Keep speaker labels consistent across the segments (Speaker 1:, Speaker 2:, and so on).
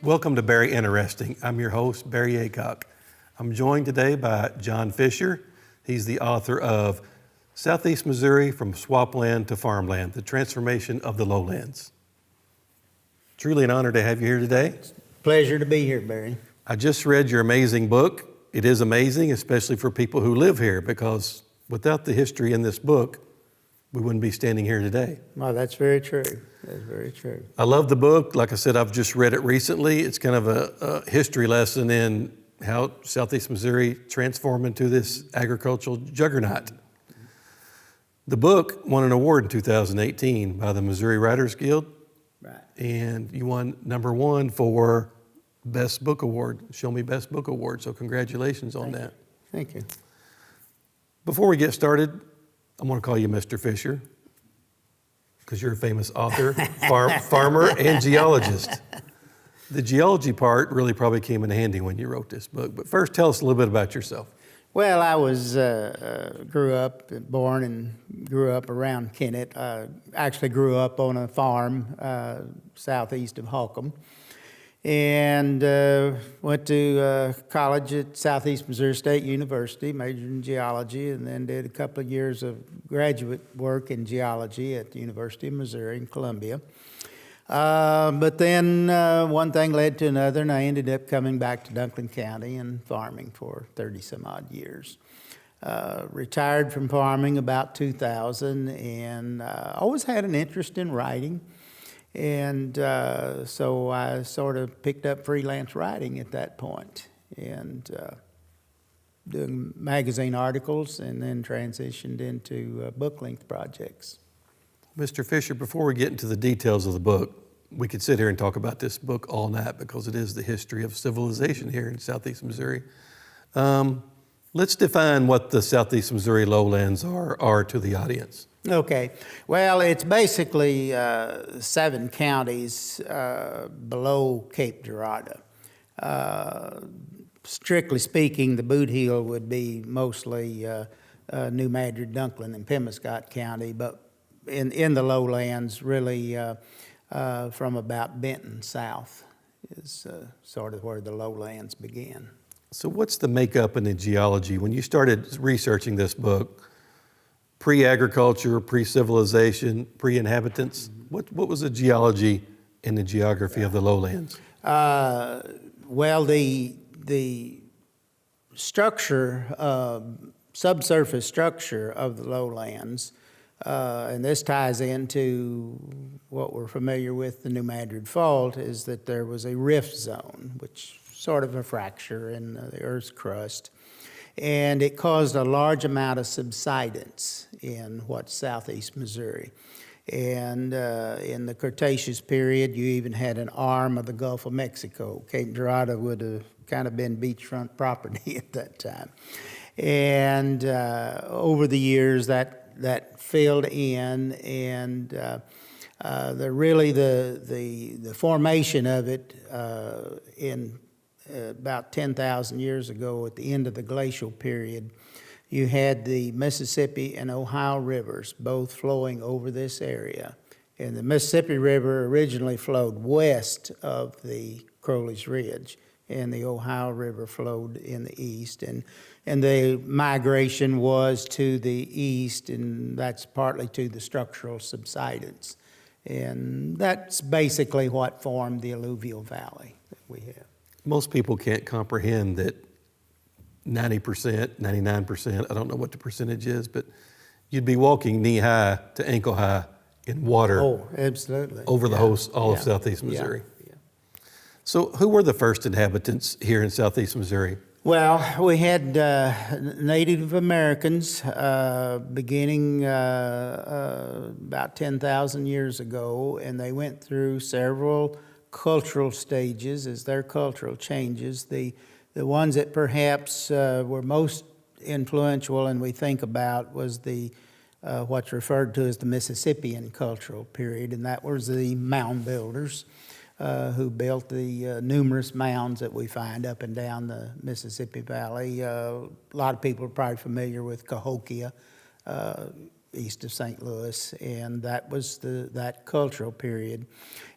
Speaker 1: Welcome to Barry Interesting. I'm your host, Barry Aycock. I'm joined today by John Fisher. He's the author of Southeast Missouri from Swampland to Farmland, the transformation of the Lowlands. Truly an honor to have you here today.
Speaker 2: Pleasure to be here, Barry.
Speaker 1: I just read your amazing book. It is amazing, especially for people who live here, because without the history in this book, we wouldn't be standing here today.
Speaker 2: Well, that's very true. That's very true.
Speaker 1: I love the book. Like I said, I've just read it recently. It's kind of a history lesson in how Southeast Missouri transformed into this agricultural juggernaut. The book won an award in 2018 by the Missouri Writers Guild.
Speaker 2: Right.
Speaker 1: And you won #1 for Best Book Award, Show Me Best Book Award. So congratulations on that.
Speaker 2: Thank you.
Speaker 1: Before we get started, I'm going to call you Mr. Fisher, because you're a famous author, farmer, and geologist. The geology part really probably came in handy when you wrote this book. But first, tell us a little bit about yourself.
Speaker 2: Well, I was born and grew up around Kennett. Actually grew up on a farm southeast of Holcomb. And went to college at Southeast Missouri State University, majored in geology, and then did a couple of years of graduate work in geology at the University of Missouri in Columbia. But then one thing led to another, and I ended up coming back to Dunklin County and farming for 30-some-odd years. Retired from farming about 2000, and always had an interest in writing. And so I sort of picked up freelance writing at that point, and doing magazine articles, and then transitioned into book-length projects.
Speaker 1: Mr. Fisher, before we get into the details of the book, we could sit here and talk about this book all night because it is the history of civilization here in Southeast Missouri. Let's define what the Southeast Missouri lowlands are to the audience.
Speaker 2: Okay. Well, it's basically 7 counties below Cape Girardeau. Strictly speaking, the Boot Heel would be mostly New Madrid, Dunklin, and Pemiscot County, but in the lowlands, really from about Benton south is sort of where the lowlands began.
Speaker 1: So what's the makeup in the geology? When you started researching this book, pre-agriculture, pre-civilization, pre-inhabitants, what was the geology and the geography of the lowlands?
Speaker 2: Well, the structure, subsurface structure of the lowlands, and this ties into what we're familiar with, the New Madrid Fault, is that there was a rift zone, which sort of a fracture in the Earth's crust, and it caused a large amount of subsidence in what's southeast Missouri. And in the Cretaceous period, you even had an arm of the Gulf of Mexico. Cape Girardeau would have kind of been beachfront property at that time. And over the years, that filled in, and the formation of it in about 10,000 years ago, at the end of the glacial period, you had the Mississippi and Ohio rivers both flowing over this area. And the Mississippi River originally flowed west of the Crowley's Ridge, and the Ohio River flowed in the east. And the migration was to the east, and that's partly to the structural subsidence. And that's basically what formed the alluvial valley that we have.
Speaker 1: Most people can't comprehend that 90%, 99%, I don't know what the percentage is, but you'd be walking knee-high to ankle-high in water.
Speaker 2: Oh, absolutely.
Speaker 1: Over the all of Southeast Missouri.
Speaker 2: Yeah.
Speaker 1: So who were the first inhabitants here in Southeast Missouri?
Speaker 2: Well, we had Native Americans beginning about 10,000 years ago, and they went through several cultural stages as their cultural changes. The ones that perhaps were most influential and we think about was the what's referred to as the Mississippian cultural period, and that was the mound builders who built the numerous mounds that we find up and down the Mississippi Valley. A lot of people are probably familiar with Cahokia, east of St. Louis, and that was that cultural period.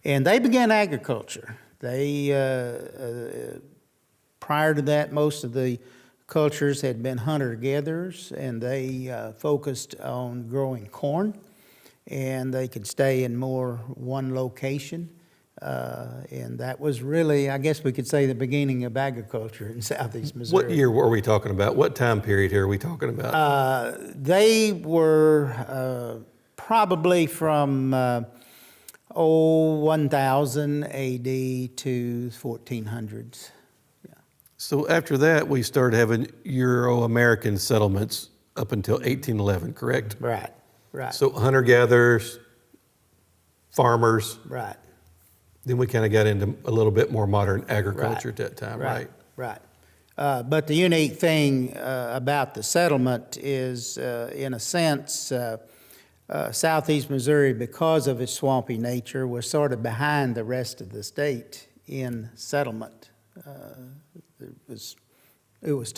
Speaker 2: And they began agriculture. They, prior to that, most of the cultures had been hunter-gatherers, and they focused on growing corn, and they could stay in more one location. And that was really, I guess we could say, the beginning of agriculture in southeast Missouri.
Speaker 1: What year were we talking about? What time period here are we talking about?
Speaker 2: They were probably from 1000 AD to 1400s. Yeah.
Speaker 1: So after that, we started having Euro-American settlements up until 1811, correct?
Speaker 2: Right, right.
Speaker 1: So hunter-gatherers, farmers.
Speaker 2: Right.
Speaker 1: Then we kind of got into a little bit more modern agriculture at that time, right?
Speaker 2: Right. But the unique thing about the settlement is, in a sense, southeast Missouri, because of its swampy nature, was sort of behind the rest of the state in settlement. It was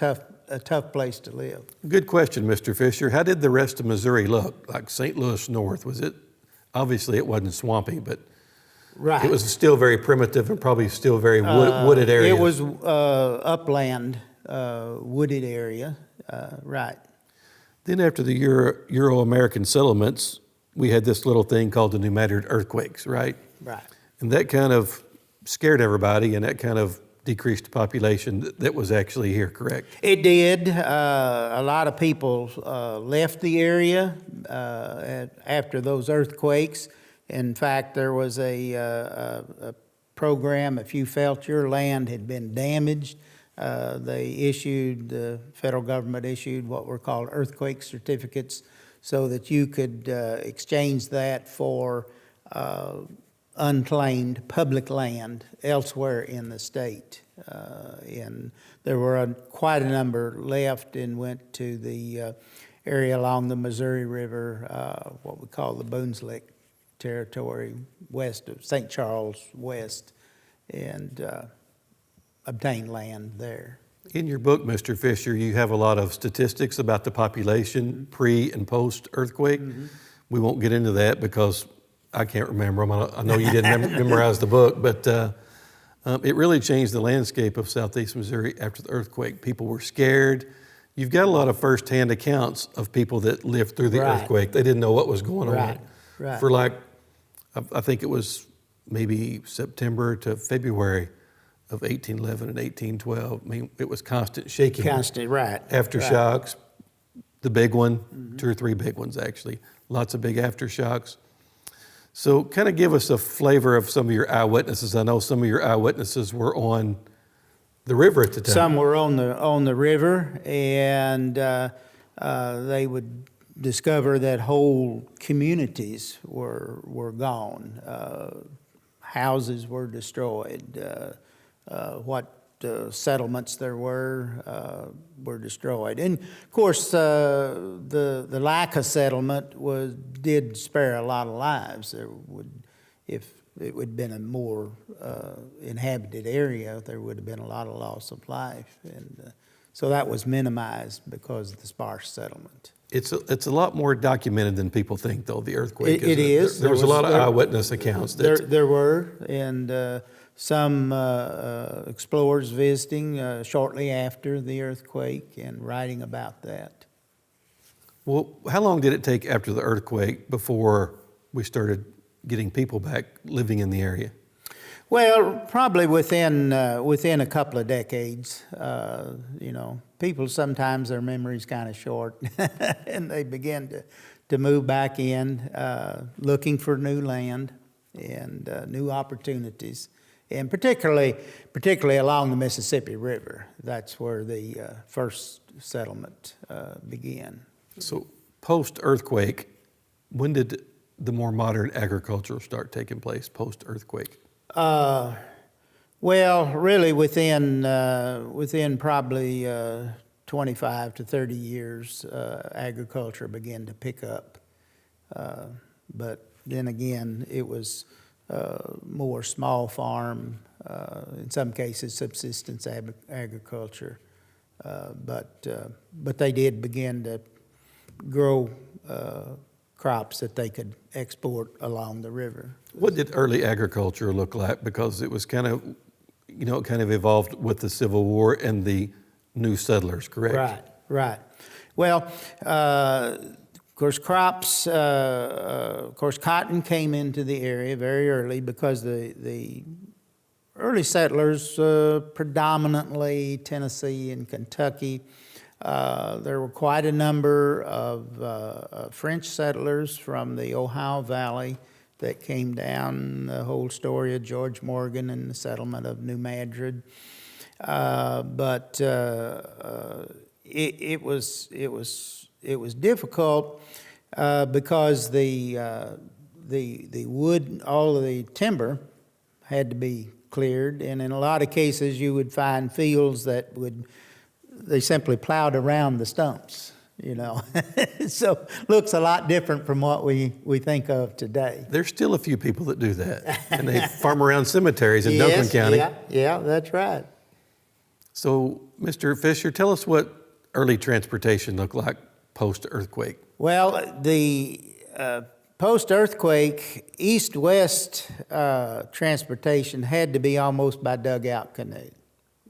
Speaker 2: a tough place to live.
Speaker 1: Good question, Mr. Fisher. How did the rest of Missouri look? Like St. Louis North, was it? Obviously, it wasn't swampy, but
Speaker 2: Right.
Speaker 1: it was still very primitive and probably still very wooded area.
Speaker 2: It was upland, wooded area, right.
Speaker 1: Then after the Euro-American settlements, we had this little thing called the pneumatic earthquakes, right?
Speaker 2: Right.
Speaker 1: And that kind of scared everybody, and that kind of decreased the population that was actually here, correct?
Speaker 2: It did. A lot of people left the area after those earthquakes. In fact, there was a program, if you felt your land had been damaged, the federal government issued what were called earthquake certificates so that you could exchange that for unclaimed public land elsewhere in the state. And there were quite a number left and went to the area along the Missouri River, what we call the Boonslick territory, west of St. Charles West, and obtained land there.
Speaker 1: In your book, Mr. Fisher, you have a lot of statistics about the population pre and post earthquake. Mm-hmm. We won't get into that because I can't remember them. I know you didn't memorize the book, but it really changed the landscape of southeast Missouri after the earthquake. People were scared. You've got a lot of firsthand accounts of people that lived through the earthquake. They didn't know what was going on.
Speaker 2: Right.
Speaker 1: For I think it was maybe September to February of 1811 and 1812. I mean, it was constant shaking.
Speaker 2: Constant, right.
Speaker 1: Aftershocks, the big one, 2 or 3 big ones actually. Lots of big aftershocks. So kind of give us a flavor of some of your eyewitnesses. I know some of your eyewitnesses were on the river at the time.
Speaker 2: Some were on the river, and they would discover that whole communities were gone. Houses were destroyed. What settlements there were destroyed. And of course, the lack of settlement did spare a lot of lives. If it would have been a more inhabited area, there would have been a lot of loss of life. And so that was minimized because of the sparse settlement.
Speaker 1: It's a lot more documented than people think, though, the earthquake.
Speaker 2: It is.
Speaker 1: There was a lot of eyewitness accounts.
Speaker 2: There were, and some explorers visiting shortly after the earthquake and writing about that.
Speaker 1: Well, how long did it take after the earthquake before we started getting people back living in the area?
Speaker 2: Well, probably within a couple of decades. People sometimes their memory's kind of short, and they begin to move back in, looking for new land and new opportunities, and particularly along the Mississippi River. That's where the first settlement began.
Speaker 1: So, post-earthquake, when did the more modern agriculture start taking place? Post-earthquake.
Speaker 2: Well, really within probably 25 to 30 years, agriculture began to pick up. But then again, it was more small farm, in some cases subsistence agriculture. But they did begin to grow crops that they could export along the river.
Speaker 1: What did early agriculture look like? Because it was kind of, it kind of evolved with the Civil War and the new settlers, correct?
Speaker 2: Right, right. Well, of course, crops, of course, cotton came into the area very early because the early settlers, predominantly Tennessee and Kentucky, there were quite a number of French settlers from the Ohio Valley that came down, the whole story of George Morgan and the settlement of New Madrid. But it was difficult because the wood, all of the timber had to be cleared, and in a lot of cases you would find fields that they simply plowed around the stumps, So looks a lot different from what we think of today.
Speaker 1: There's still a few people that do that, and they farm around cemeteries in Dunklin County.
Speaker 2: Yeah, that's right.
Speaker 1: So, Mr. Fisher, tell us what early transportation looked like post-earthquake.
Speaker 2: Well, the post-earthquake, east-west transportation had to be almost by dugout canoe.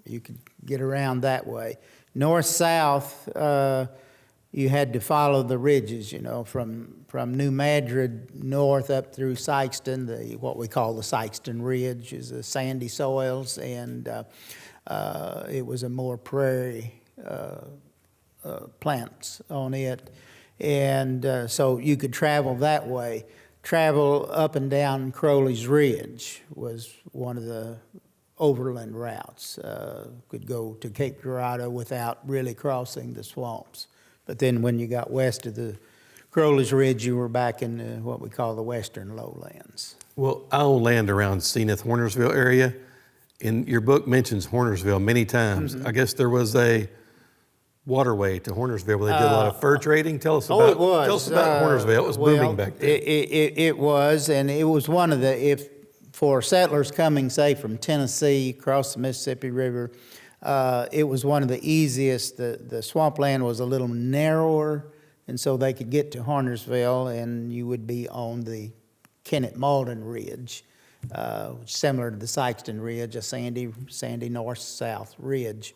Speaker 2: You could get around that way. North-south, you had to follow the ridges, from New Madrid north up through Sikeston, what we call the Sikeston Ridge is the sandy soils, and it was a more prairie plants on it. And so you could travel that way. Travel up and down Crowley's Ridge was one of the overland routes. Could go to Cape Girardeau without really crossing the swamps. But then when you got west of the Crowley's Ridge, you were back in what we call the western lowlands.
Speaker 1: Well, I own land around Zenith, Hornersville area, and your book mentions Hornersville many times.
Speaker 2: Mm-hmm.
Speaker 1: I guess there was a waterway to Hornersville where they did a lot of fur trading. Tell us about
Speaker 2: it was.
Speaker 1: Tell us about Hornersville. It was booming back then.
Speaker 2: It was, and it was one of for settlers coming, say, from Tennessee across the Mississippi River, it was one of the easiest. The swampland was a little narrower, and so they could get to Hornersville, and you would be on the Kennett-Malden Ridge, similar to the Sikeston Ridge, a sandy north-south ridge.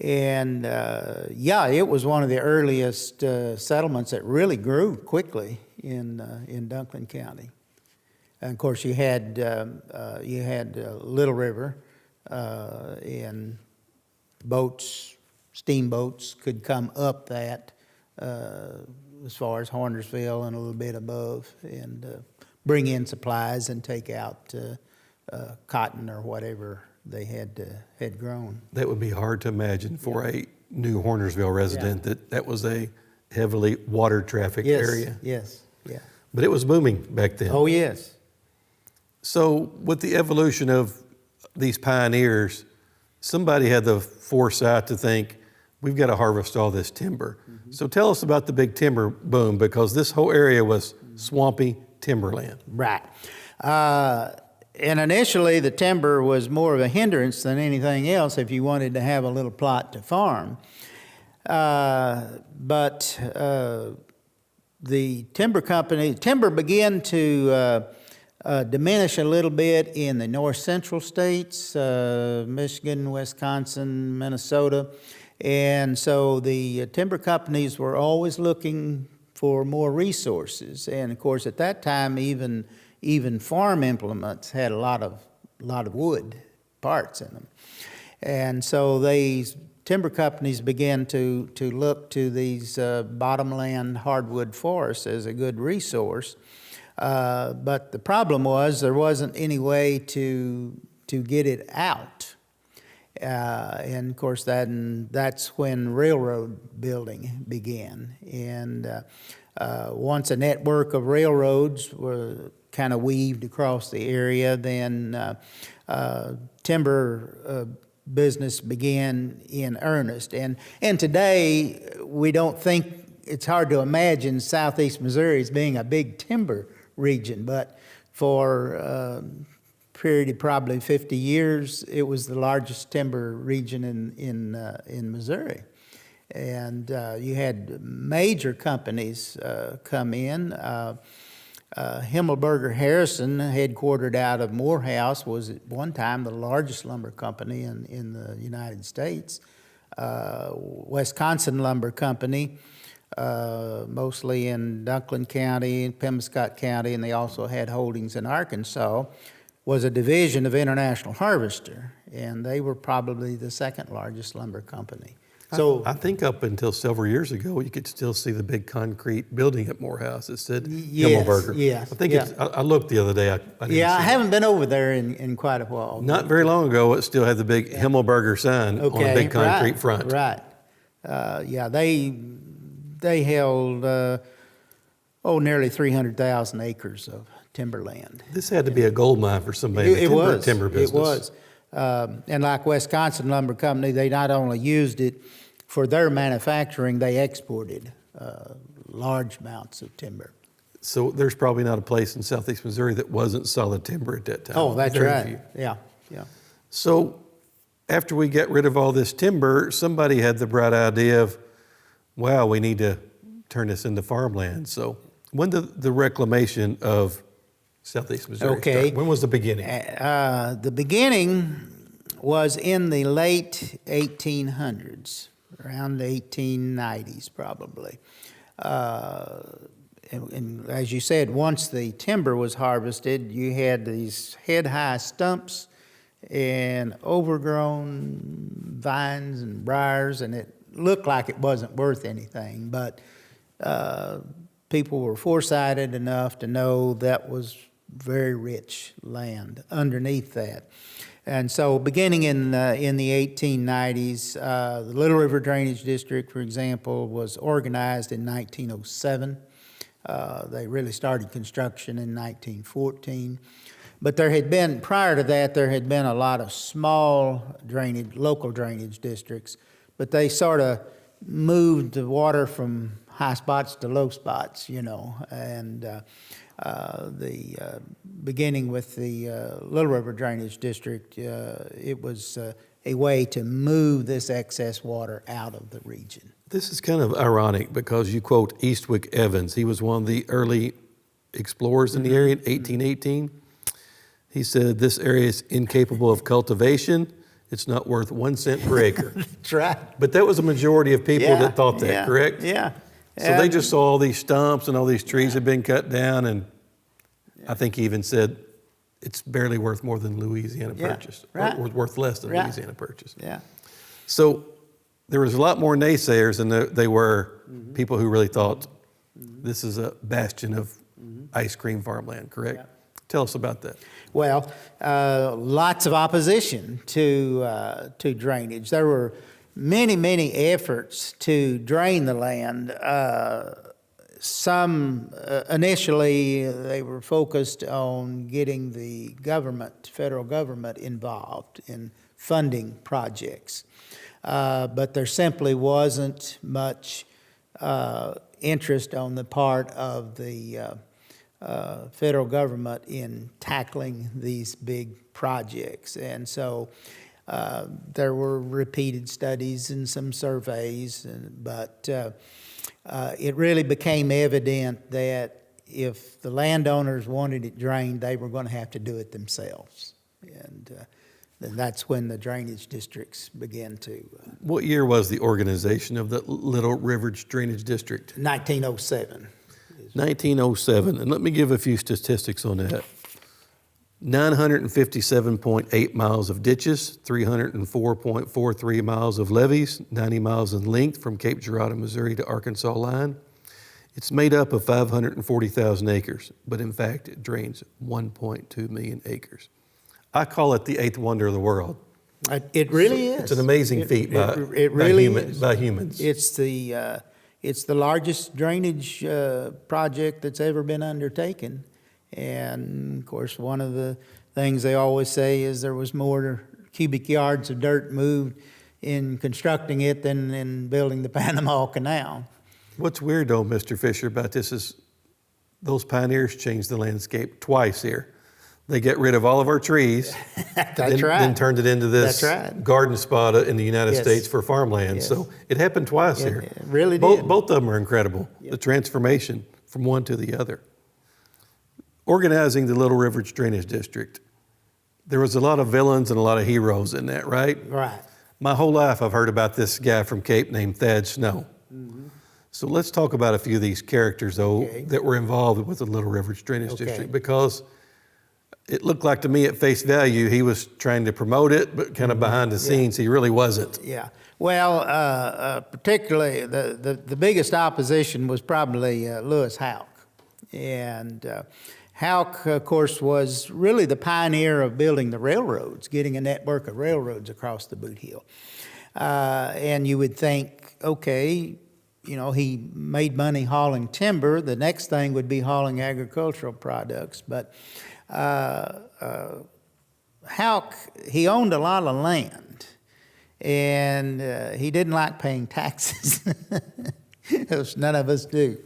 Speaker 2: And it was one of the earliest settlements that really grew quickly in Dunklin County. And of course, you had Little River, and steamboats could come up that as far as Hornersville and a little bit above, and bring in supplies and take out cotton or whatever they had grown.
Speaker 1: That would be hard to imagine for a new Hornersville resident that was a heavily water trafficked area.
Speaker 2: Yes, yeah.
Speaker 1: But it was booming back then.
Speaker 2: Oh, yes.
Speaker 1: So with the evolution of these pioneers, somebody had the foresight to think, we've got to harvest all this timber. Mm-hmm. So tell us about the big timber boom, because this whole area was swampy timberland.
Speaker 2: Right. And initially, the timber was more of a hindrance than anything else if you wanted to have a little plot to farm. But the timber began to diminish a little bit in the north central states, Michigan, Wisconsin, Minnesota. And so the timber companies were always looking for more resources. And of course, at that time, even farm implements had a lot of wood parts in them. And so these timber companies began to look to these bottomland hardwood forests as a good resource. But the problem was there wasn't any way to get it out. And of course, that's when railroad building began. And once a network of railroads were kind of weaved across the area, then timber business began in earnest. And today, we don't think, it's hard to imagine southeast Missouri as being a big timber region, but for a period of probably 50 years, it was the largest timber region in Missouri. And you had major companies come in. Himmelberger Harrison, headquartered out of Morehouse, was at one time the largest lumber company in the United States. Wisconsin Lumber Company, mostly in Dunklin County and Pemiscot County, and they also had holdings in Arkansas, was a division of International Harvester, and they were probably the second largest lumber company. So
Speaker 1: I think up until several years ago, you could still see the big concrete building at Morehouse that said
Speaker 2: yes,
Speaker 1: Himmelberger.
Speaker 2: yes,
Speaker 1: I think
Speaker 2: yeah.
Speaker 1: it's, I looked the other day. I didn't
Speaker 2: yeah, I
Speaker 1: see it.
Speaker 2: haven't been over there in quite a while.
Speaker 1: Not very long ago, it still had the big Himmelberger sign on a big concrete
Speaker 2: right,
Speaker 1: front.
Speaker 2: Right. Yeah, they held nearly 300,000 acres of timberland.
Speaker 1: This had to be a gold mine for somebody in the timber business.
Speaker 2: It was. And like Wisconsin Lumber Company, they not only used it for their manufacturing, they exported large amounts of timber.
Speaker 1: So there's probably not a place in southeast Missouri that wasn't solid timber at that time.
Speaker 2: Oh, that's
Speaker 1: Very
Speaker 2: right.
Speaker 1: few.
Speaker 2: Yeah, yeah.
Speaker 1: So after we get rid of all this timber, somebody had the bright idea of, wow, we need to turn this into farmland. So when did the reclamation of southeast Missouri start? When was the beginning?
Speaker 2: The beginning was in the late 1800s, around the 1890s probably. And as you said, once the timber was harvested, you had these head-high stumps and overgrown vines and briars, and it looked like it wasn't worth anything, but people were foresighted enough to know that was very rich land underneath that. And so beginning in the 1890s, the Little River Drainage District, for example, was organized in 1907. They really started construction in 1914. But there had been, prior to that, there had been a lot of small drainage, local drainage districts, but they sort of moved the water from high spots to low spots, and beginning with the Little River Drainage District, it was a way to move this excess water out of the region.
Speaker 1: This is kind of ironic because you quote Eastwick Evans. He was one of the early explorers in the area in 1818. He said, "This area is incapable of cultivation. It's not worth 1 cent per acre."
Speaker 2: That's right.
Speaker 1: But that was a majority of people that thought that,
Speaker 2: yeah,
Speaker 1: correct?
Speaker 2: Yeah.
Speaker 1: So they just saw all these stumps and all these trees had been cut down, and I think he even said it's barely worth more than Louisiana Purchase,
Speaker 2: right.
Speaker 1: or worth less than
Speaker 2: Right.
Speaker 1: Louisiana Purchase.
Speaker 2: Yeah.
Speaker 1: So there was a lot more naysayers than they were people who really thought this is a bastion of ice cream farmland, correct?
Speaker 2: Yeah.
Speaker 1: Tell us about that.
Speaker 2: Well, lots of opposition to drainage. There were many efforts to drain the land. Some initially they were focused on getting the government, federal government, involved in funding projects, but there simply wasn't much interest on the part of the federal government in tackling these big projects. And so there were repeated studies and some surveys, but it really became evident that if the landowners wanted it drained, they were going to have to do it themselves. And then that's when the drainage districts began to...
Speaker 1: What year was the organization of the Little River Drainage District?
Speaker 2: 1907.
Speaker 1: 1907, and let me give a few statistics on that. 957.8 miles of ditches, 304.43 miles of levees, 90 miles in length from Cape Girardeau, Missouri to Arkansas line. It's made up of 540,000 acres, but in fact it drains 1.2 million acres. I call it the eighth wonder of the world.
Speaker 2: It really is.
Speaker 1: It's an amazing feat by humans.
Speaker 2: It's the largest drainage project that's ever been undertaken. And, of course, one of the things they always say is there was more cubic yards of dirt moved in constructing it than in building the Panama Canal.
Speaker 1: What's weird, though, Mr. Fisher, about this is those pioneers changed the landscape twice here. They get rid of all of our trees.
Speaker 2: That's
Speaker 1: then,
Speaker 2: right.
Speaker 1: Then turned it into this
Speaker 2: That's right.
Speaker 1: garden spot in the United
Speaker 2: Yes.
Speaker 1: States for farmland.
Speaker 2: Yes.
Speaker 1: So it happened twice here.
Speaker 2: It really
Speaker 1: both,
Speaker 2: did.
Speaker 1: Both of them are incredible, the transformation from one to the other. Organizing the Little River Drainage District. There was a lot of villains and a lot of heroes in that, right?
Speaker 2: Right.
Speaker 1: My whole life I've heard about this guy from Cape named Thad Snow.
Speaker 2: Mm-hmm.
Speaker 1: So let's talk about a few of these characters, though,
Speaker 2: Okay.
Speaker 1: that were involved with the Little River Drainage
Speaker 2: Okay.
Speaker 1: District, because it looked like to me at face value he was trying to promote it, but kind of behind the scenes he really wasn't.
Speaker 2: Yeah. Well, particularly the biggest opposition was probably Lewis Houck. And Houck, of course, was really the pioneer of building the railroads, getting a network of railroads across the Boot Heel. And you would think, okay, you know, he made money hauling timber. The next thing would be hauling agricultural products. But Houck, he owned a lot of land, and he didn't like paying taxes. As none of us do.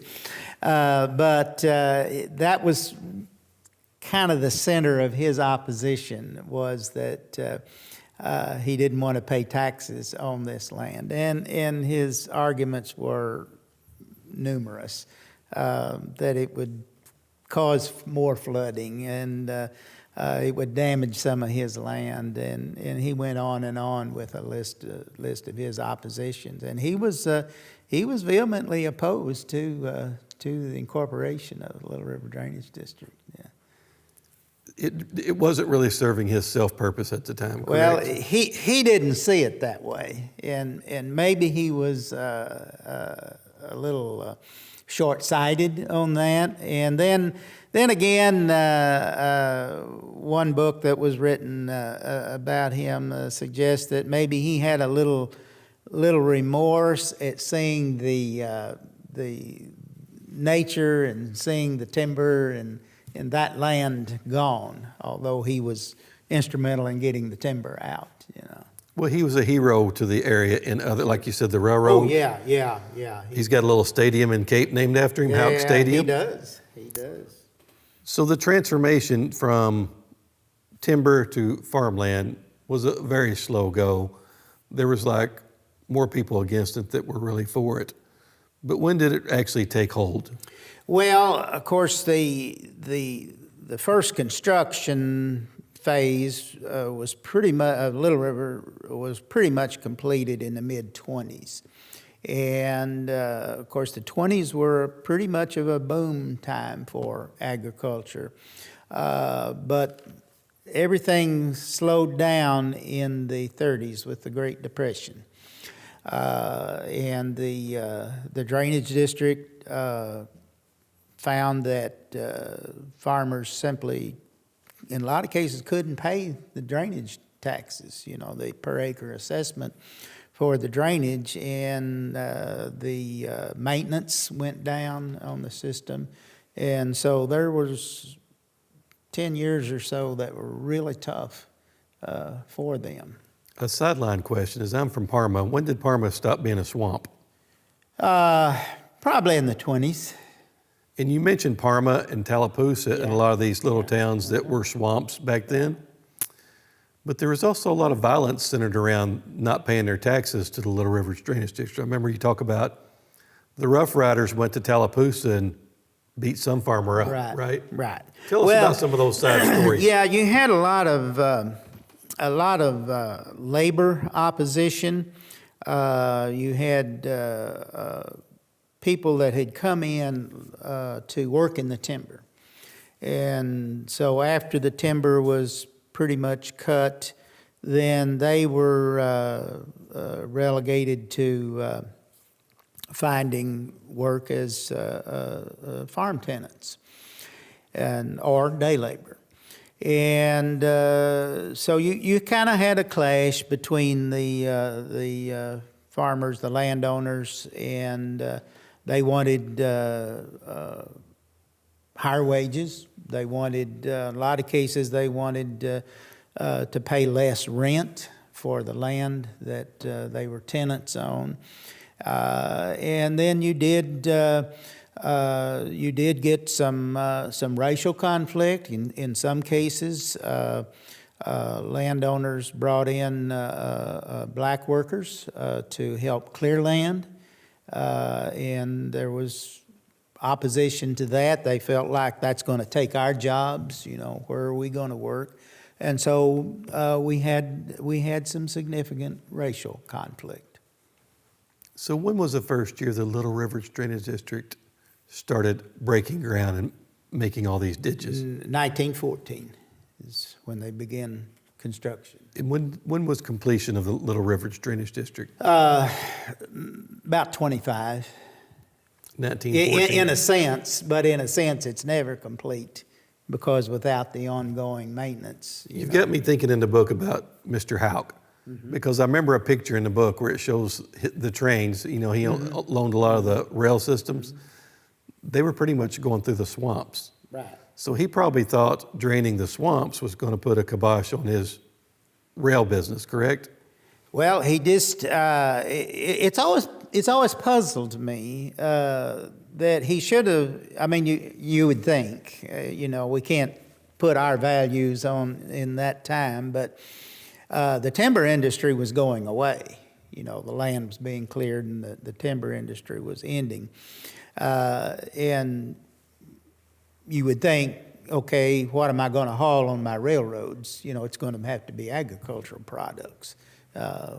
Speaker 2: But that was kind of the center of his opposition, was that he didn't want to pay taxes on this land. And his arguments were numerous, that it would cause more flooding and it would damage some of his land. And he went on with a list of his oppositions. And he was vehemently opposed to the incorporation of the Little River Drainage District. Yeah.
Speaker 1: It wasn't really serving his self-purpose at the time, correct?
Speaker 2: Well, he didn't see it that way, and maybe he was a little short-sighted on that. And then again, one book that was written about him suggests that maybe he had a little remorse at seeing the nature and seeing the timber and that land gone, although he was instrumental in getting the timber out, you know.
Speaker 1: Well, he was a hero to the area in other, like you said, the railroad.
Speaker 2: Oh, yeah.
Speaker 1: He's got a little stadium in Cape named after him, Houck Stadium.
Speaker 2: He does.
Speaker 1: So the transformation from timber to farmland was a very slow go. There was like more people against it that were really for it. But when did it actually take hold?
Speaker 2: Well, of course, the first construction phase was pretty much, Little River was pretty much completed in the mid-20s. And, of course, the 20s were pretty much of a boom time for agriculture. But everything slowed down in the 30s with the Great Depression. And the drainage district found that farmers simply, in a lot of cases, couldn't pay the drainage taxes, you know, the per acre assessment for the drainage, and the maintenance went down on the system. And so there was 10 years or so that were really tough for them.
Speaker 1: A sideline question is, I'm from Parma. When did Parma stop being a swamp?
Speaker 2: Probably in the 20s.
Speaker 1: And you mentioned Parma and Tallapoosa and a lot of these little towns that were swamps back then. But there was also a lot of violence centered around not paying their taxes to the Little River Drainage District. I remember you talk about the Rough Riders went to Tallapoosa and beat some farmer up, right?
Speaker 2: Right.
Speaker 1: Tell us about some of those side stories.
Speaker 2: Yeah, you had a lot of labor opposition. You had people that had come in to work in the timber. And so after the timber was pretty much cut, then they were relegated to finding work as farm tenants or day labor. And so you kind of had a clash between the farmers, the landowners, and they wanted higher wages. They wanted, a lot of cases, they wanted to pay less rent for the land that they were tenants on. And then you did You did get some racial conflict. In some cases, landowners brought in black workers to help clear land, and there was opposition to that. They felt like that's going to take our jobs. Where are we going to work? And so we had some significant racial conflict.
Speaker 1: So when was the first year the Little Rivers Drainage District started breaking ground and making all these ditches?
Speaker 2: 1914 is when they began construction.
Speaker 1: And when was completion of the Little Rivers Drainage District?
Speaker 2: About 25.
Speaker 1: 1914.
Speaker 2: In a sense, but in a sense it's never complete because without the ongoing maintenance.
Speaker 1: You've got me thinking in the book about Mr. Houck, because I remember a picture in the book where it shows the trains. He loaned a lot of the rail systems. They were pretty much going through the swamps.
Speaker 2: Right.
Speaker 1: So he probably thought draining the swamps was going to put a kibosh on his rail business, correct?
Speaker 2: Well, he just, it's always puzzled me that he should have, you would think, we can't put our values on in that time, but the timber industry was going away. The land was being cleared and the timber industry was ending. And you would think, okay, what am I going to haul on my railroads? It's going to have to be agricultural products,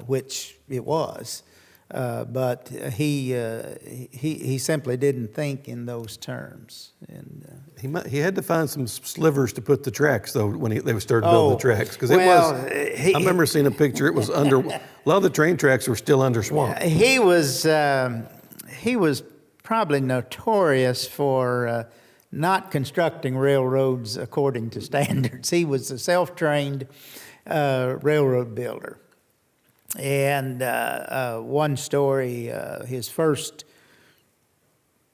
Speaker 2: which it was. But he simply didn't think in those terms. And
Speaker 1: he had to find some slivers to put the tracks, though, when they started building the tracks. Because I remember seeing a picture. It was under, a lot of the train tracks were still under swamp.
Speaker 2: He was probably notorious for not constructing railroads according to standards. He was a self-trained railroad builder. And one story, his first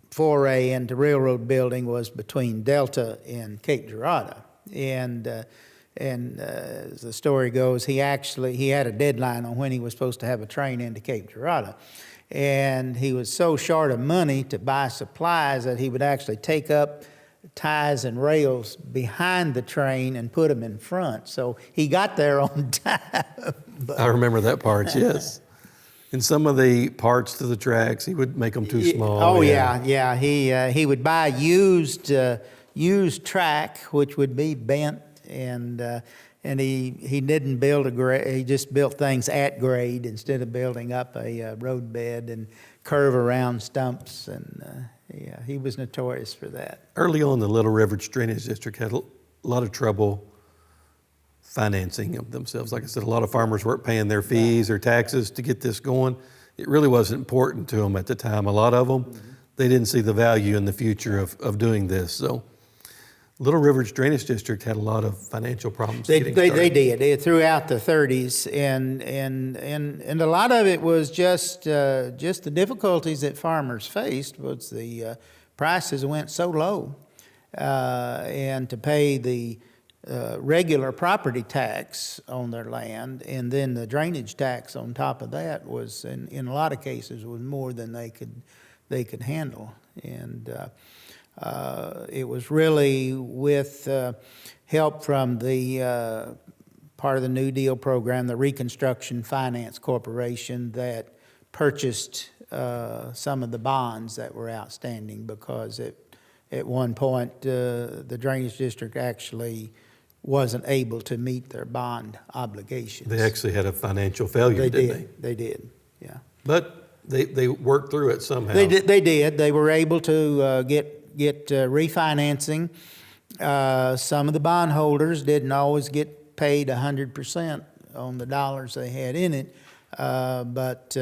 Speaker 2: foray into railroad building was between Delta and Cape Girardeau. And as the story goes, he had a deadline on when he was supposed to have a train into Cape Girardeau. And he was so short of money to buy supplies that he would actually take up ties and rails behind the train and put them in front. So he got there on time.
Speaker 1: I remember that part, yes. In some of the parts to the tracks, he would make them too small.
Speaker 2: Oh, yeah. He would buy used track, which would be bent, and he didn't build he just built things at grade instead of building up a road bed and curve around stumps, and he was notorious for that.
Speaker 1: Early on, the Little Rivers Drainage District had a lot of trouble financing of themselves. Like I said, a lot of farmers weren't paying their fees or taxes to get this going. It really wasn't important to them at the time. A lot of them, they didn't see the value in the future of doing this. So Little Rivers Drainage District had a lot of financial problems.
Speaker 2: They did throughout the 30s, and a lot of it was just the difficulties that farmers faced. Was the prices went so low, and to pay the regular property tax on their land, and then the drainage tax on top of that was, in a lot of cases, was more than they could handle. And it was really with help from the part of the New Deal program, the Reconstruction Finance Corporation, that purchased some of the bonds that were outstanding, because at one point the drainage district actually wasn't able to meet their bond obligations.
Speaker 1: They actually had a financial failure, didn't they?
Speaker 2: They did, yeah.
Speaker 1: But they worked through it somehow.
Speaker 2: They did. They were able to get refinancing. Some of the bondholders didn't always get paid 100% on the dollars they had in it, but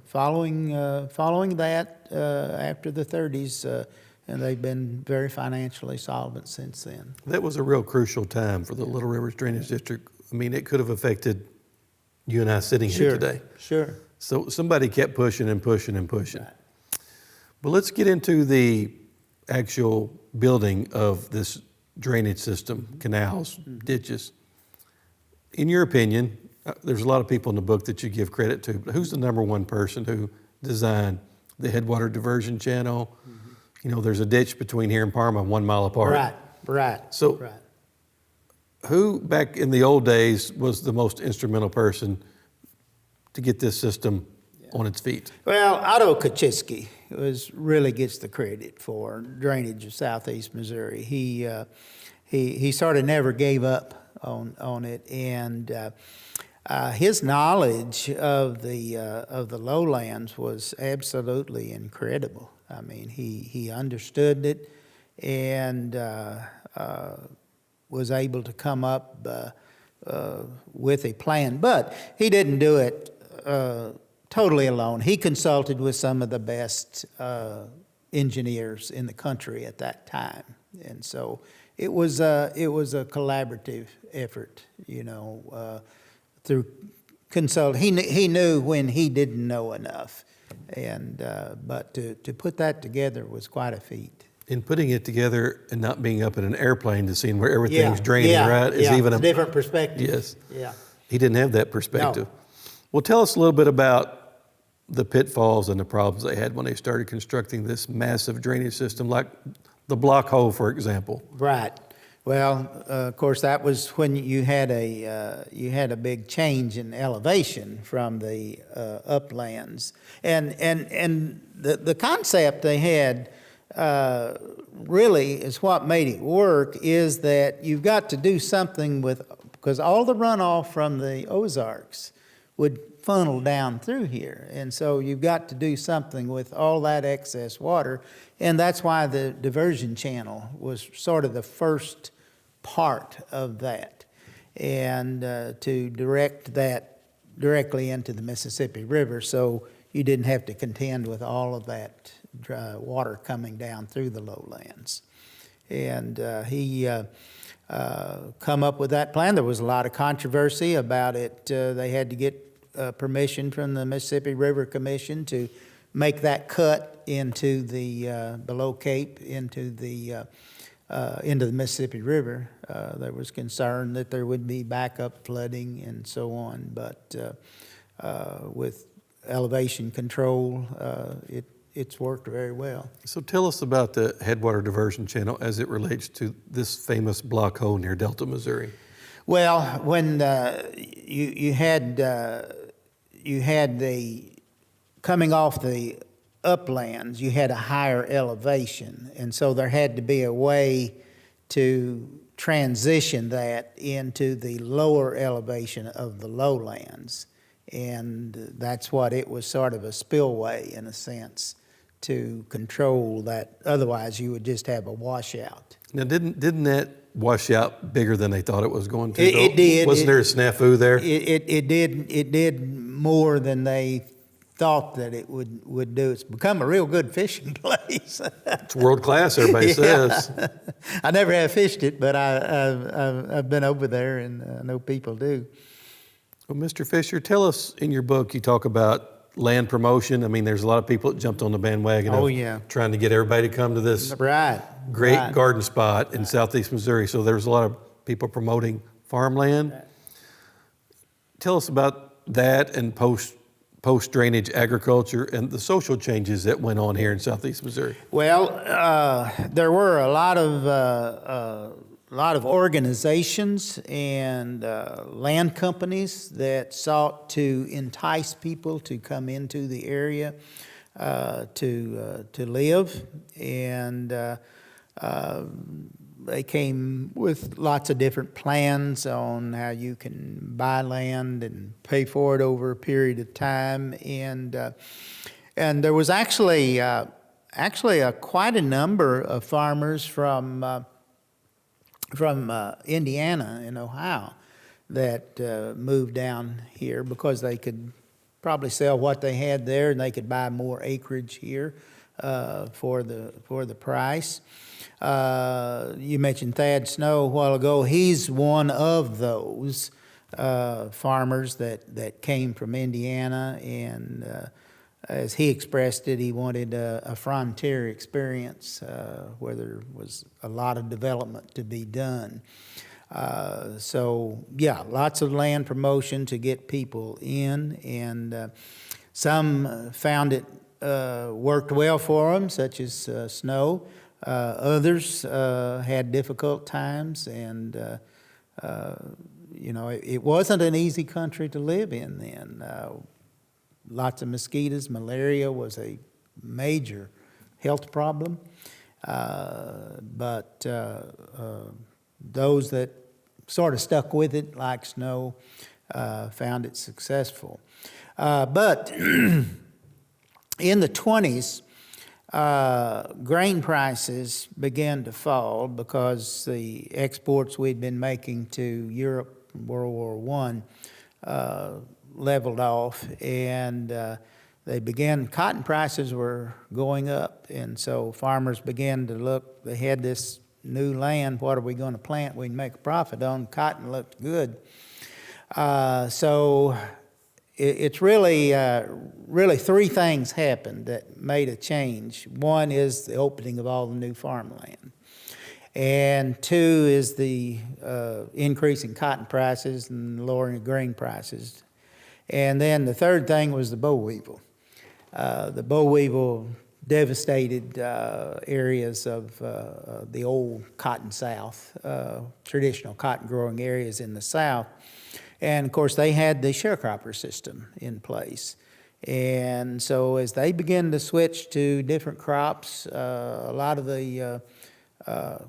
Speaker 2: following that, after the 30s, and they've been very financially solvent since then.
Speaker 1: That was a real crucial time for the Little Rivers Drainage District. I mean, it could have affected you and I sitting here today.
Speaker 2: Sure.
Speaker 1: So somebody kept pushing and pushing and pushing.
Speaker 2: Right.
Speaker 1: But let's get into the actual building of this drainage system, canals, ditches. In your opinion, there's a lot of people in the book that you give credit to, but who's the number one person who designed the headwater diversion channel, there's a ditch between here and Parma 1 mile apart.
Speaker 2: Right.
Speaker 1: So who back in the old days was the most instrumental person to get this system on its feet?
Speaker 2: Well, Otto Kaczynski really gets the credit for drainage of southeast Missouri. He sort of never gave up on it, and his knowledge of the lowlands was absolutely incredible. I mean, he understood it and was able to come up with a plan, but he didn't do it totally alone. He consulted with some of the best engineers in the country at that time, and so it was a collaborative effort. Through consult, he knew when he didn't know enough, and but to put that together was quite a feat.
Speaker 1: In putting it together and not being up in an airplane to seeing where everything's draining, right? Is even
Speaker 2: a different perspective.
Speaker 1: Yes.
Speaker 2: Yeah.
Speaker 1: He didn't have that perspective.
Speaker 2: No.
Speaker 1: Well, tell us a little bit about the pitfalls and the problems they had when they started constructing this massive drainage system, like the block hole, for example.
Speaker 2: Right. Well, of course, that was when you had a big change in elevation from the uplands, and the concept they had really is what made it work. Is that you've got to do something because all the runoff from the Ozarks would funnel down through here, and so you've got to do something with all that excess water, and that's why the diversion channel was sort of the first part of that, and to direct that directly into the Mississippi River, so you didn't have to contend with all of that water coming down through the lowlands. And he come up with that plan. There was a lot of controversy about it. They had to get permission from the Mississippi River Commission to make that cut into the below Cape into the Mississippi River. There was concern that there would be backup flooding and so on, but with elevation control, it's worked very well.
Speaker 1: So tell us about the headwater diversion channel as it relates to this famous block hole near Delta, Missouri.
Speaker 2: Well, when you had the coming off the uplands, you had a higher elevation, and so there had to be a way to transition that into the lower elevation of the lowlands, and that's what it was, sort of a spillway in a sense to control that. Otherwise, you would just have a washout.
Speaker 1: Now, didn't that wash out bigger than they thought it was going to?
Speaker 2: It did.
Speaker 1: Wasn't there a snafu there?
Speaker 2: It did more than they thought that it would do. It's become a real good fishing place.
Speaker 1: It's world class, everybody says.
Speaker 2: I never have fished it, but I've been over there, and I know people do.
Speaker 1: Well, Mr. Fisher, tell us, in your book, you talk about land promotion. I mean, there's a lot of people that jumped on the bandwagon of trying to get everybody to come to this great garden spot in southeast Missouri. So there's a lot of people promoting farmland. Tell us about that and post-drainage agriculture and the social changes that went on here in southeast Missouri.
Speaker 2: Well, there were a lot of organizations and land companies that sought to entice people to come into the area to live, and they came with lots of different plans on how you can buy land and pay for it over a period of time, and there was actually quite a number of farmers from Indiana and Ohio that moved down here because they could probably sell what they had there, and they could buy more acreage here for the price. You mentioned Thad Snow a while ago. He's one of those farmers that came from Indiana, and as he expressed it, he wanted a frontier experience where there was a lot of development to be done. So, yeah, lots of land promotion to get people in, and some found it worked well for them, such as snow. Others had difficult times, and it wasn't an easy country to live in then. Lots of mosquitoes. Malaria was a major health problem. But those that sort of stuck with it, like snow, found it successful. But in the 20s, grain prices began to fall because the exports we'd been making to Europe in World War I leveled off, and cotton prices were going up, and so farmers began to look. They had this new land. What are we going to plant we can make a profit on? Cotton looked good. So it's really three things happened that made a change. One is the opening of all the new farmland. And two is the increase in cotton prices and lowering of grain prices. And then the third thing was the boll weevil. The boll weevil devastated areas of the old cotton South, traditional cotton growing areas in the South. And of course, they had the sharecropper system in place. And so as they began to switch to different crops, a lot of the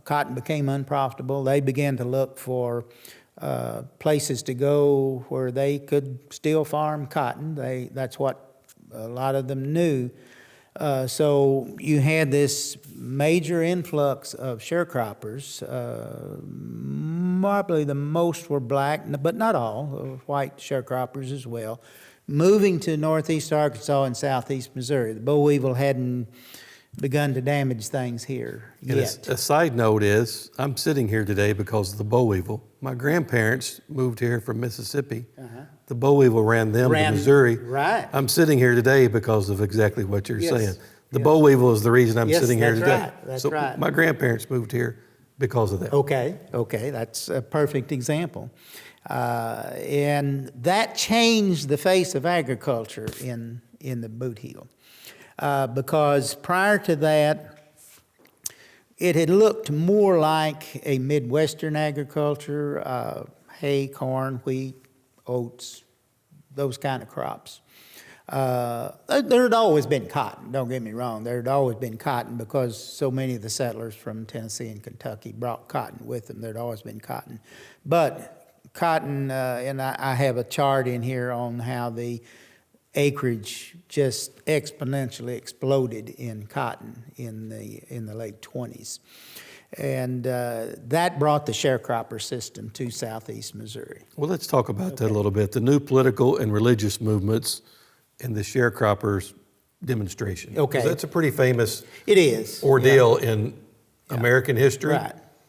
Speaker 2: cotton became unprofitable. They began to look for places to go where they could still farm cotton. That's what a lot of them knew. So you had this major influx of sharecroppers. Probably the most were black, but not all, white sharecroppers as well, moving to northeast Arkansas and southeast Missouri. The boll weevil hadn't begun to damage things here yet.
Speaker 1: A side note is, I'm sitting here today because of the boll weevil. My grandparents moved here from Mississippi. The boll weevil ran them to Missouri.
Speaker 2: Right.
Speaker 1: I'm sitting here today because of exactly what you're saying. The boll weevil is the reason I'm sitting here today.
Speaker 2: Right. That's
Speaker 1: so
Speaker 2: right.
Speaker 1: My grandparents moved here because of that.
Speaker 2: Okay, that's a perfect example. And that changed the face of agriculture in the Boot Heel. Because prior to that, it had looked more like a Midwestern agriculture, hay, corn, wheat, oats, those kind of crops. There had always been cotton, don't get me wrong. There had always been cotton because so many of the settlers from Tennessee and Kentucky brought cotton with them. There had always been cotton. But cotton, and I have a chart in here on how the acreage just exponentially exploded in cotton in the late 20s. And that brought the sharecropper system to southeast Missouri.
Speaker 1: Well, let's talk about that a little bit. The new political and religious movements and the sharecroppers demonstration.
Speaker 2: Okay.
Speaker 1: 'Cause that's a pretty famous
Speaker 2: ordeal
Speaker 1: in American history.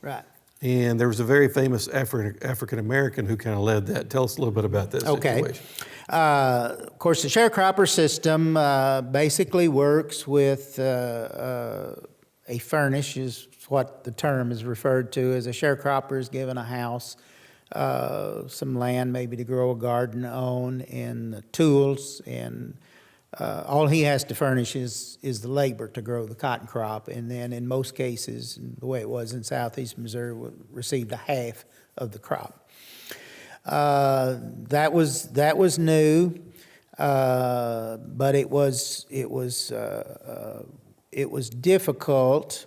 Speaker 2: Right.
Speaker 1: And there was a very famous African American who kind of led that. Tell us a little bit about that situation.
Speaker 2: Of course, the sharecropper system basically works with a furnish, is what the term is referred to as. A sharecropper is given a house, some land maybe to grow a garden on, and tools, and all he has to furnish is the labor to grow the cotton crop. And then in most cases, the way it was in southeast Missouri, received a half of the crop. That was new, but it was difficult,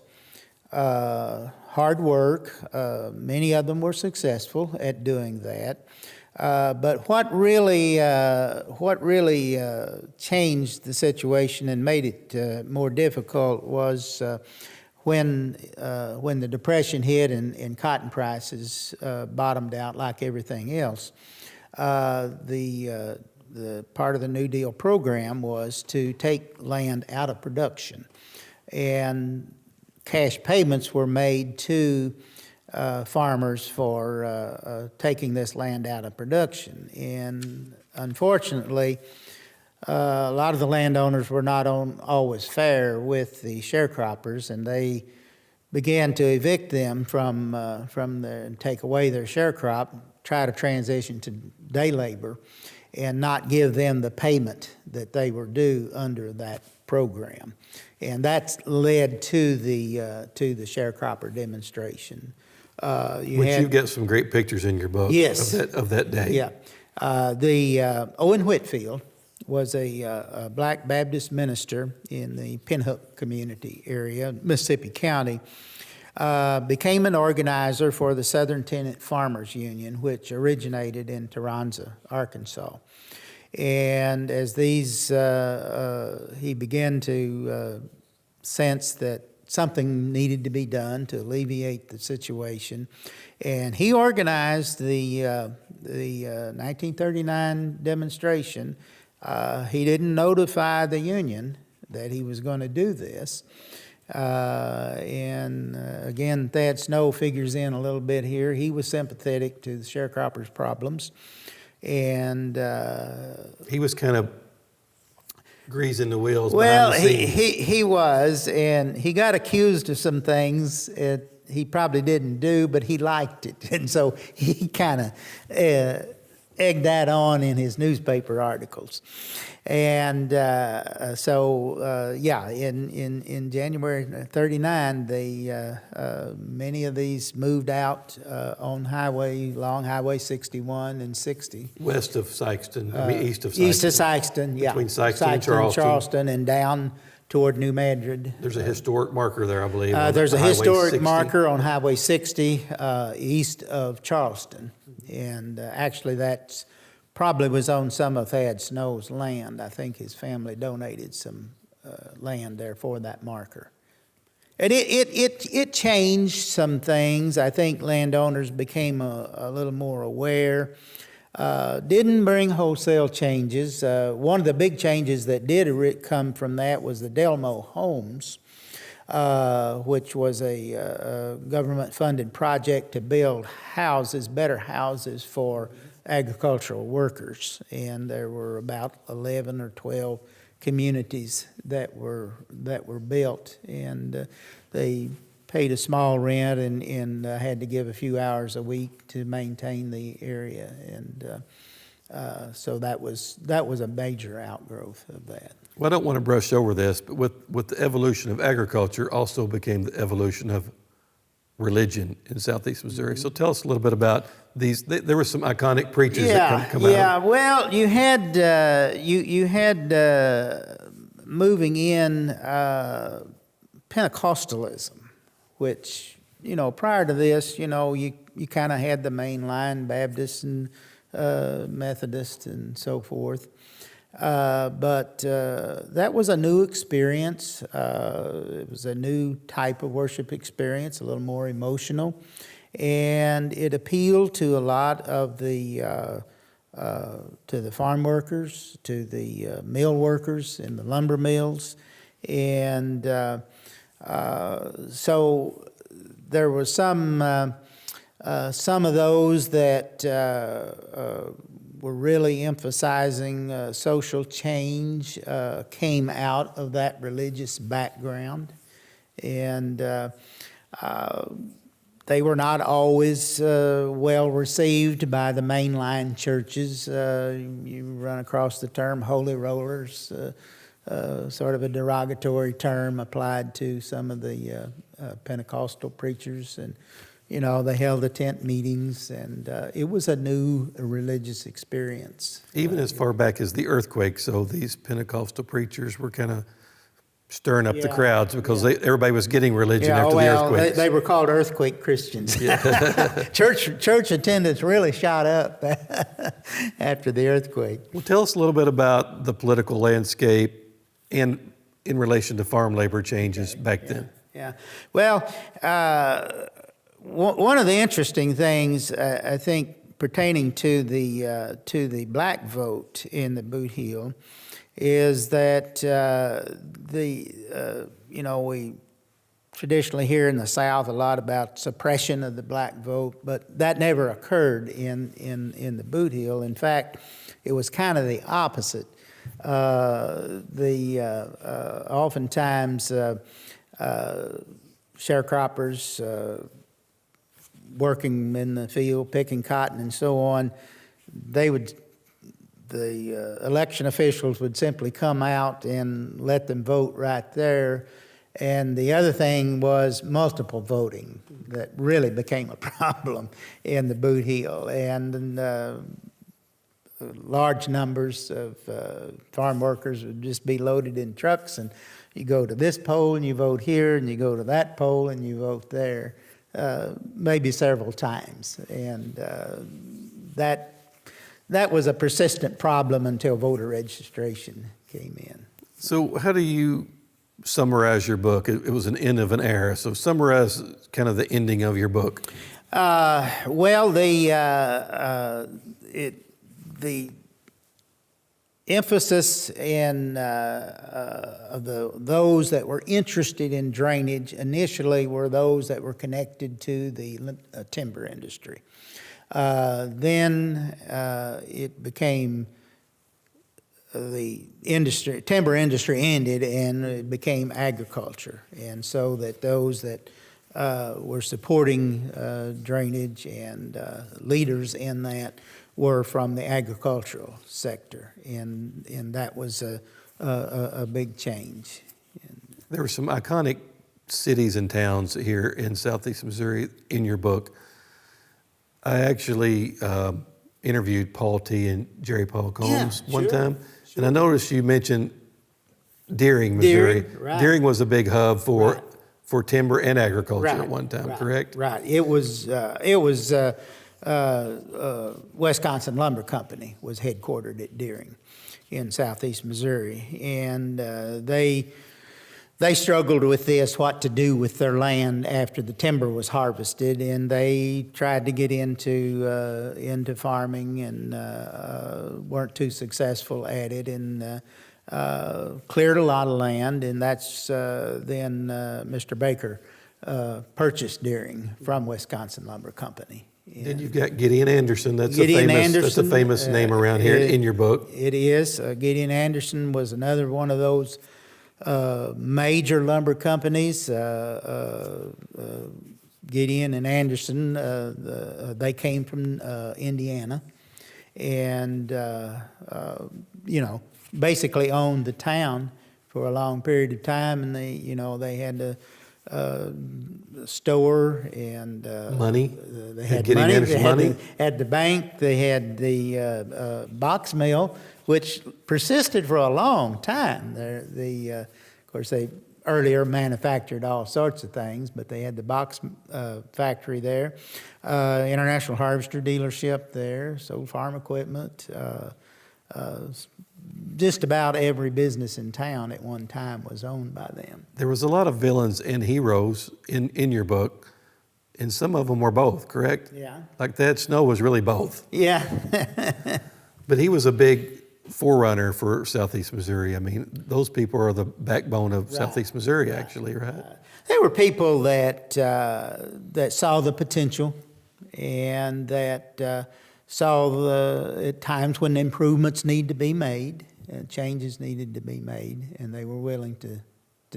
Speaker 2: hard work. Many of them were successful at doing that. But what really changed the situation and made it more difficult was when the Depression hit and cotton prices bottomed out like everything else. The part of the New Deal program was to take land out of production, and cash payments were made to farmers for taking this land out of production. And unfortunately, a lot of the landowners were not always fair with the sharecroppers, and they began to evict them from and take away their sharecrop, try to transition to day labor, and not give them the payment that they were due under that program, and that's led to the sharecropper demonstration.
Speaker 1: You get some great pictures in your book.
Speaker 2: Yes.
Speaker 1: Of that day.
Speaker 2: Yeah. Owen Whitfield was a black Baptist minister in the Pinhook community area, Mississippi County. Became an organizer for the Southern Tenant Farmers Union, which originated in Taranza, Arkansas. And as he began to sense that something needed to be done to alleviate the situation, and he organized the 1939 demonstration. He didn't notify the union that he was going to do this. Again, Thad Snow figures in a little bit here. He was sympathetic to the sharecroppers' problems, and
Speaker 1: he was kind of greasing the wheels.
Speaker 2: Well,
Speaker 1: behind the scenes.
Speaker 2: he was, and he got accused of some things he probably didn't do, but he liked it, and so he kind of egged that on in his newspaper articles. And in January '39, many of these moved out on along Highway 61 and 60.
Speaker 1: West of Sikeston, east of Sikeston.
Speaker 2: East of Sikeston, yeah.
Speaker 1: Between Sikeston and
Speaker 2: Charleston, and down toward New Madrid.
Speaker 1: There's a historic marker there, I believe.
Speaker 2: There's a
Speaker 1: Highway
Speaker 2: historic
Speaker 1: 60.
Speaker 2: marker on Highway 60 east of Charleston. And actually that's probably was on some of Thad Snow's land. I think his family donated some land there for that marker. And it changed some things. I think landowners became a little more aware. Didn't bring wholesale changes. One of the big changes that did come from that was the Delmo Homes, which was a government-funded project to build houses, better houses for agricultural workers. And there were about 11 or 12 communities that were built, and they paid a small rent and had to give a few hours a week to maintain the area, and so that was a major outgrowth of that.
Speaker 1: Well, I don't want to brush over this, but with the evolution of agriculture also became the evolution of religion in Southeast Missouri. So tell us a little bit about these. There were some iconic preachers that come out.
Speaker 2: Yeah, well, you had moving in Pentecostalism, which, prior to this, you kind of had the mainline Baptist and Methodist and so forth. But that was a new experience. It was a new type of worship experience, a little more emotional. And it appealed to a lot of to the farm workers, to the mill workers in the lumber mills. And so there was some of those that were really emphasizing social change, came out of that religious background. And they were not always well received by the mainline churches. You run across the term holy rollers, sort of a derogatory term applied to some of the Pentecostal preachers. And they held the tent meetings, and it was a new religious experience.
Speaker 1: Even as far back as the earthquake, so these Pentecostal preachers were kind of stirring up the crowds because everybody was getting religion after the earthquake.
Speaker 2: They were called earthquake Christians. Church attendance really shot up after the earthquake.
Speaker 1: Well, tell us a little bit about the political landscape and in relation to farm labor changes back then.
Speaker 2: Yeah. Well, one of the interesting things, I think, pertaining to the black vote in the Boot Heel is that we traditionally hear in the South a lot about suppression of the black vote, but that never occurred in the Boot Heel. In fact, it was kind of the opposite. Oftentimes sharecroppers working in the field, picking cotton and so on, they would election officials would simply come out and let them vote right there. And the other thing was multiple voting that really became a problem in the Boot Heel. And large numbers of farm workers would just be loaded in trucks, and you go to this poll and you vote here, and you go to that poll and you vote there, maybe several times. And that was a persistent problem until voter registration came in.
Speaker 1: So how do you summarize your book? It was an end of an era. So summarize kind of the ending of your book.
Speaker 2: Well, the emphasis in those that were interested in drainage initially were those that were connected to the timber industry. Then it became the timber industry ended, and it became agriculture. And so that those that were supporting drainage and leaders in that were from the agricultural sector, and that was a big change.
Speaker 1: There were some iconic cities and towns here in Southeast Missouri in your book. I actually interviewed Paul T. and Jerry Paul Combs one time, and I noticed you mentioned Deering, Missouri. Deering was a big hub for timber and agriculture at one time, correct?
Speaker 2: Right. It was Wisconsin Lumber Company was headquartered at Deering in Southeast Missouri, and they struggled with this, what to do with their land after the timber was harvested, and they tried to get into farming and weren't too successful at it, and cleared a lot of land, and that's then Mr. Baker purchased Deering from Wisconsin Lumber Company.
Speaker 1: Then you've got Gideon Anderson. That's a famous name around here in your book.
Speaker 2: It is. Gideon Anderson was another one of those major lumber companies. Gideon and Anderson, they came from Indiana, and basically owned the town for a long period of time. And they had a store and
Speaker 1: money.
Speaker 2: They had money. They had the bank. They had the box mill, which persisted for a long time. Of course, they earlier manufactured all sorts of things, but they had the box factory there, International Harvester dealership there, sold farm equipment. Just about every business in town at one time was owned by them.
Speaker 1: There was a lot of villains and heroes in your book, and some of them were both, correct?
Speaker 2: Yeah.
Speaker 1: Like Thad Snow was really both.
Speaker 2: Yeah.
Speaker 1: But he was a big forerunner for Southeast Missouri. I mean, those people are the backbone of Southeast Missouri, actually, right?
Speaker 2: There were people that saw the potential, and that saw at times when improvements need to be made, changes needed to be made, and they were willing to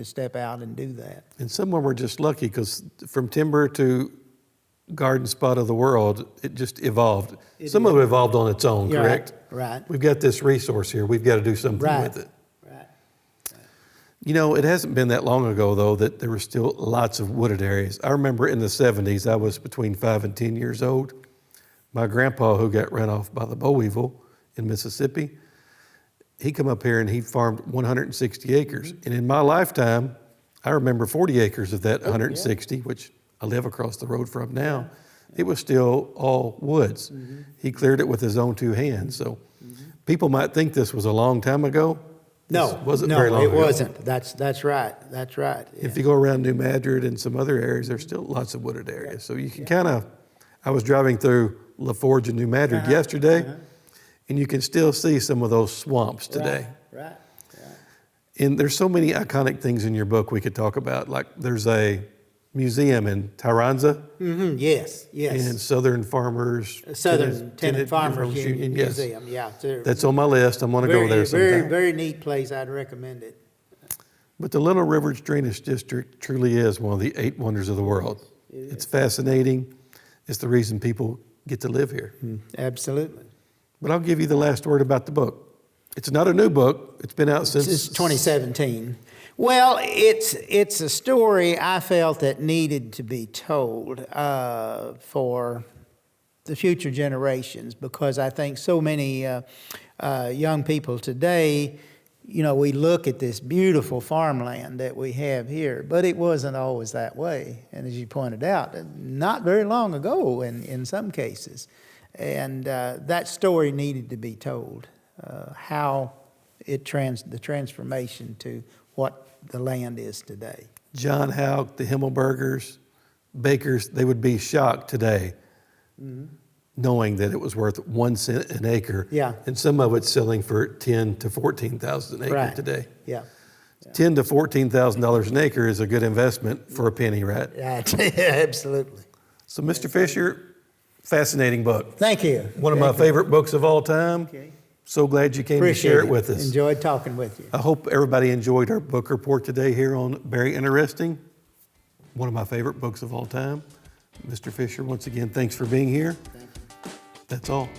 Speaker 2: step out and do that.
Speaker 1: And some of them were just lucky, because from timber to garden spot of the world, it just evolved. Some of it evolved on its own, correct?
Speaker 2: Right.
Speaker 1: We've got this resource here. We've got to do something with it.
Speaker 2: Right.
Speaker 1: It hasn't been that long ago, though, that there were still lots of wooded areas. I remember in the 70s, I was between 5 and 10 years old. My grandpa, who got run off by the boll weevil in Mississippi, he come up here and he farmed 160 acres. And in my lifetime, I remember 40 acres of that 160, which I live across the road from now. It was still all woods. He cleared it with his own two hands. So people might think this was a long time ago.
Speaker 2: No,
Speaker 1: it wasn't very long ago.
Speaker 2: it wasn't. That's right. That's right. Yeah.
Speaker 1: If you go around New Madrid and some other areas, there's still lots of wooded areas. So you can kind of, I was driving through La Forge and New Madrid yesterday, and you can still see some of those swamps today.
Speaker 2: Right.
Speaker 1: And there's so many iconic things in your book we could talk about. Like there's a museum in Tyranza.
Speaker 2: Yes.
Speaker 1: And Southern Farmers.
Speaker 2: Tenant Farmers Union
Speaker 1: yes.
Speaker 2: Museum. Yeah.
Speaker 1: That's on my list. I'm going to go there sometime.
Speaker 2: Very, very neat place. I'd recommend it.
Speaker 1: But the Little Rivers Drainage District truly is one of the 8 wonders of the world. It's fascinating. It's the reason people get to live here.
Speaker 2: Absolutely.
Speaker 1: But I'll give you the last word about the book. It's not a new book. It's been out since...
Speaker 2: It's 2017. Well, it's a story I felt that needed to be told for the future generations, because I think so many young people today, we look at this beautiful farmland that we have here, but it wasn't always that way. And as you pointed out, not very long ago in some cases. And that story needed to be told, how the transformation to what the land is today.
Speaker 1: John Houck, the Himmelbergers, bakers, they would be shocked today knowing that it was worth 1 cent an acre.
Speaker 2: Yeah.
Speaker 1: And some of it's selling for $10,000 to $14,000 an acre
Speaker 2: Right.
Speaker 1: today.
Speaker 2: Yeah.
Speaker 1: $10,000 to $14,000 an acre is a good investment for a penny, right?
Speaker 2: Yeah, absolutely.
Speaker 1: So, Mr. Fisher, fascinating book.
Speaker 2: Thank you.
Speaker 1: One of my favorite books of all time.
Speaker 2: Okay.
Speaker 1: So glad you came
Speaker 2: Appreciate
Speaker 1: to share it with us.
Speaker 2: Enjoyed talking with you.
Speaker 1: I hope everybody enjoyed our book report today here on Very Interesting. One of my favorite books of all time. Mr. Fisher, once again, thanks for being here.
Speaker 2: Thank you.
Speaker 1: That's all.